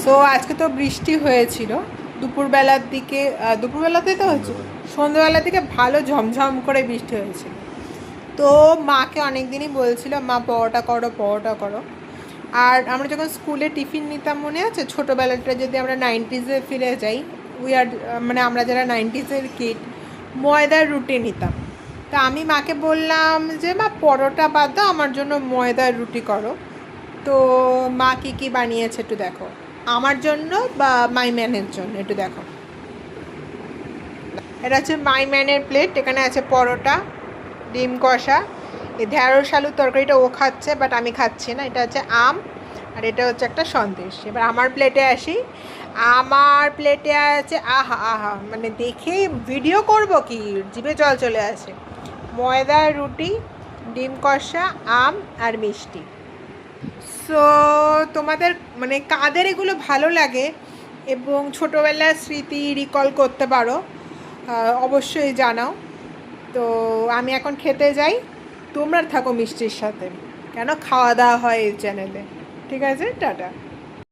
So আজকে তো বৃষ্টি হয়েছিল দুপুরবেলার দিকে, দুপুরবেলাতে তো হয়েছে, সন্ধ্যাবেলার দিকে ভালো ঝমঝম করে বৃষ্টি হয়েছিল। তো মাকে অনেক দিনই বলছিল মা পরোটা করো পরোটা করো। আর আমরা যখন স্কুলে টিফিন নিতাম মনে আছে ছোটোবেলাটা, যদি আমরা 90s ফিরে যাই, উই আর মানে আমরা যারা 90s কিড, ময়দার রুটি নিতাম। তা আমি মাকে বললাম যে মা পরোটা বাদ দাও, আমার জন্য ময়দার রুটি করো। তো মা কী কী বানিয়েছে একটু দেখো, আমার জন্য বা মাই ম্যানের জন্য একটু দেখো। এটা হচ্ছে মাই ম্যানের প্লেট, এখানে আছে পরোটা, ডিম কষা, এই ঢ্যাঁড়স আলুর তরকারিটা ও খাচ্ছে বাট আমি খাচ্ছি না, এটা হচ্ছে আম, আর এটা হচ্ছে একটা সন্দেশ। এবার আমার প্লেটে আসি, আমার প্লেটে আছে, আহা আহা মানে দেখে ভিডিও করব কি, জিভে জল চলে আসে, ময়দার রুটি, ডিম কষা, আম আর মিষ্টি। সো তোমাদের মানে কাদের এগুলো ভালো লাগে এবং ছোটোবেলার স্মৃতি রিকল করতে পারো, অবশ্যই জানাও। তো আমি এখন খেতে যাই, তোমরা থাকো মিষ্টির সাথে, কেন খাওয়া দাওয়া হয় এই চ্যানেলে। ঠিক আছে, টাটা।